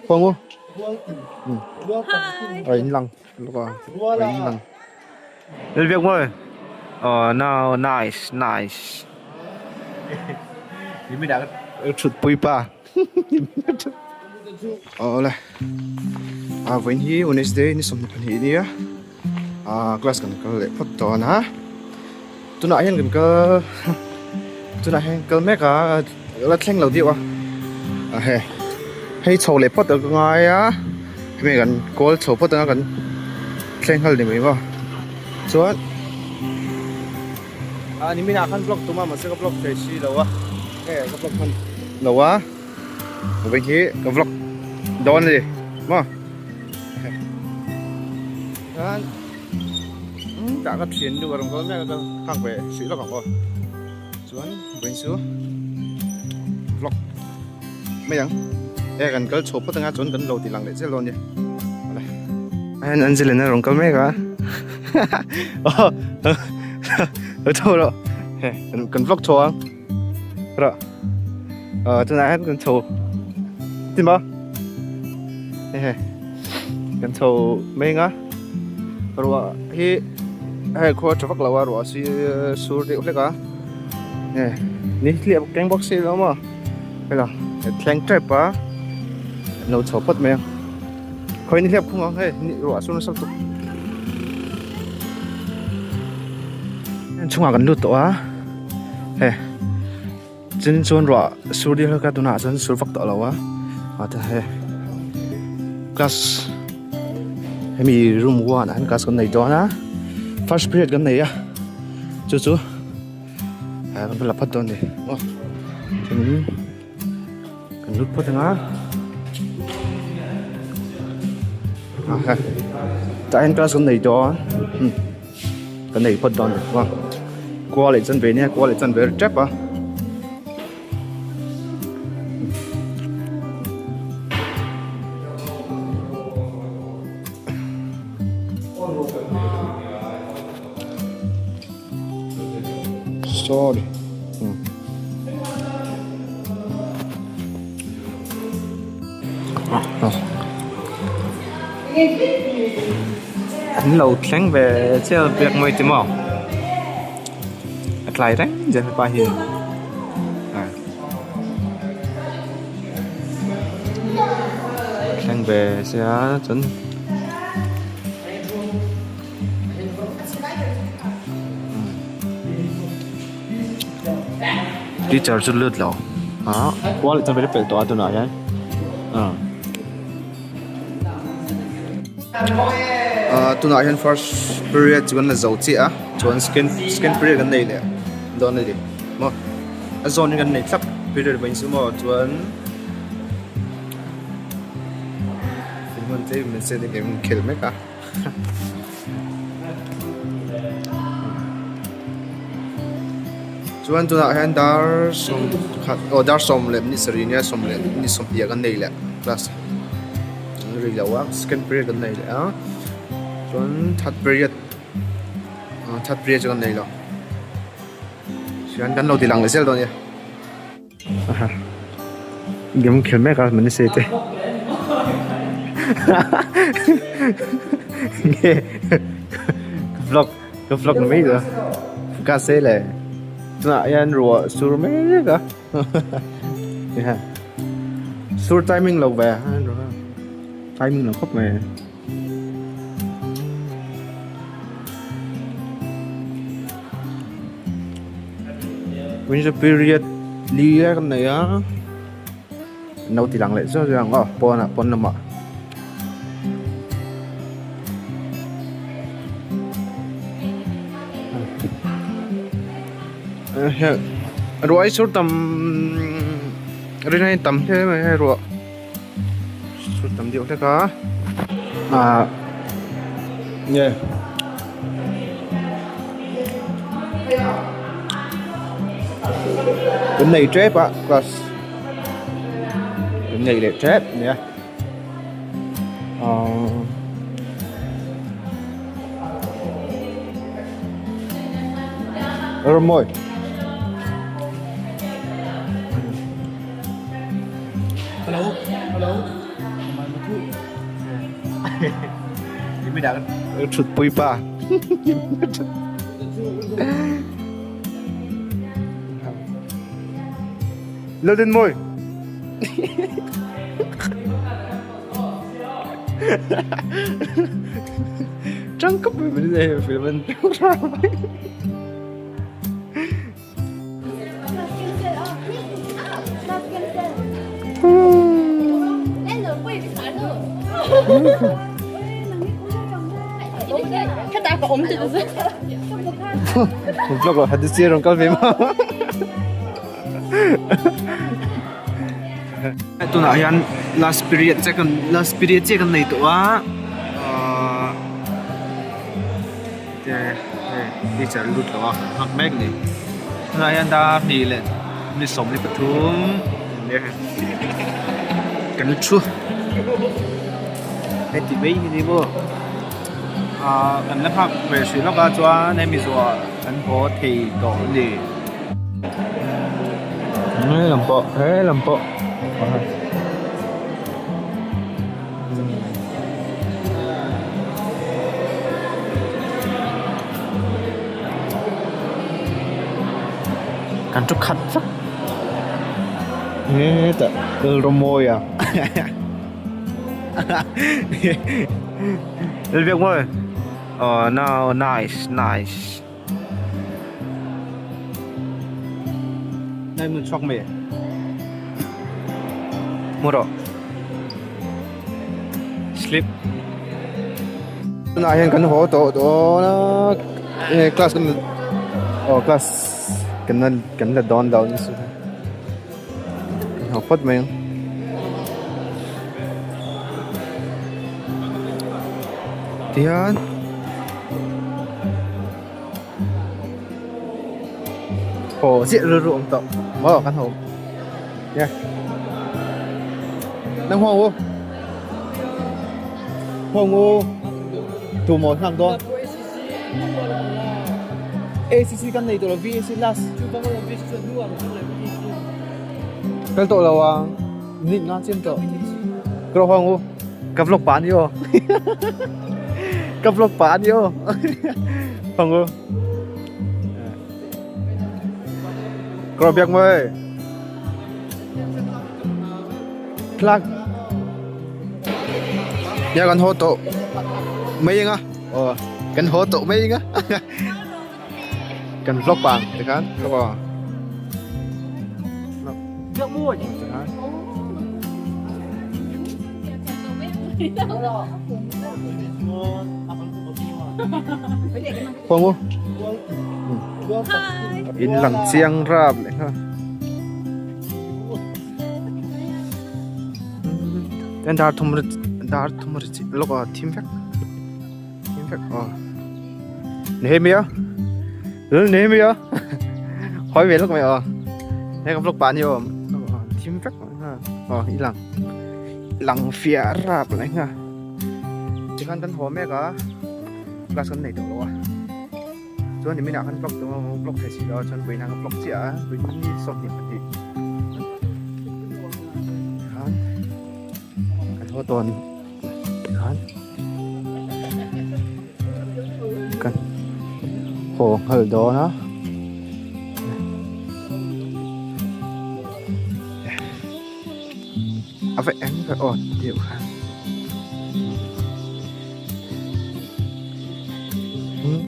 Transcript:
Phong Hi. ở Yên Lăng, ở Yên Lăng. Đến việc rồi. Now nice. Ini mình đã chụp bụi pa. Là. When he Wednesday ni something kan ini ya. Class kan kalau lepas tu na. Tu nak yang kan tu nak yang kan mereka là thanh lâu điệu hay chầu lepas tu ngai ya. Mấy kan call chầu lepas tu kan thanh hal ni mấy ba. Chuan ni mình akan vlog tu mah masih ke vlog sesi lawa. Ke vlog kan lawa. When he ke vlog don ni. Ma. Kan đã có chuyện được rồi có cái khác về sự lo còn xuống bên xuống vlog mấy nhang gần cái chụp bắt tengah chuẩn gần đầu thì lằng để sẽ luôn đi anh sẽ lên nó rong cái mấy cả ở đâu rồi cần vlog chụp rồi tôi nói cần chụp tin bao cần chụp mấy ngá rồi hi hay có cho phát lẩu rồi xí sủi điệu đấy cả nè ní liệp canh box xí đó mà hay là canh trái pa nấu cháo bát mè khơi ní liệp không ngon hay ní rồi xuống nó sắp tục chung à gần nút tổ hay chân chuan rồi sủi điệu cái tụi nào chân sủi phát tọt lẩu thế hay gas hay mi room one anh gas con này đó na first period kan này á chú con phải lập hết đi cần nút phát ngã tại anh class con này đó cái này phát đòn vâng qua lại chân về nha qua lại chân về trap à sorry anh lâu sáng về chơi việc mới tìm mỏ lại đấy giờ phải bao nhiêu sáng về sẽ chuẩn đi chờ chút lượt lẩu đó qua lại trong cái bể tòa tôi nói đấy tôi nói hiện first period chúng là dấu chị á chuẩn skin period cái này nè đó này đi mà zone cái này sắp period mình sẽ mà chuẩn mình thấy mình sẽ đi game kill mấy cả chuan tu na han dar som khat order som lem ni serinia som lem ni som pia kan nei le plus ri lawa second period kan nei le chuan third period kan nei lo chuan kan lo ti lang le sel don ya game khel me ka man se te vlog mấy rồi ca se le na yan rùa sur mấy cả sur timing lâu về rồi timing là khóc mẹ winter period li cái này á nấu thì lặng lẽ cho rằng pon nằm ạ rồi số tầm rồi này tầm thế mà hay rồi số tầm điệu thế cả yeah cái này trap ạ plus cái này để trap nè rồi mồi helloไม่ได้ชุดปุยป่าเลิศเด่นมวยจังกับไม่ได้ฟิลมันร้าย 看大宝，我们真的是。 Vlog hadi sirong kalbe mo. Ito na ayan last period second na ito đi chợ lụt đó hoặc mét này là ayan da mì lên mì sống đi bắt thúng cái chua cái tí bấy đi vô anh lập học về sự nó có cho nên mình rồi anh có thì đổ đi làm bộ cần chút khát sắc nghe ta môi à lên việc rồi no nice đây mình chọc mẹ mua rồi sleep này hiện cần hỗ trợ đó class class cần là đón đầu như thế học phát mình Tiyan Hồ diện rơ ruộng tổng mở ở căn hộ nha đang hoang vô thủ một hàng to ACC căn này tụi là VAC last cái tụi là nịnh nó trên tụi cái hoang vô cặp lộc bán vô cặp lộc bán vô không vô có việc mời clark nhà con hô tổ mấy á cần hô tổ mấy á cần vlog bằng được không vlog Được mua nhỉ? không vô in lặng xiang rap này ha dan dar thumr log team fact name mía hỏi về lúc mày hay gặp lúc bạn nhiều team fact ha in lặng phía rap này ha chỉ cần tân hồ mẹ cả là sân này được rồi cho nên mình đã ăn blog hay gì đó cho nên mình blog chĩa với những sọt điểm thì cái thô tuần cần hồ hở đó nó vậy em phải ổn điều khác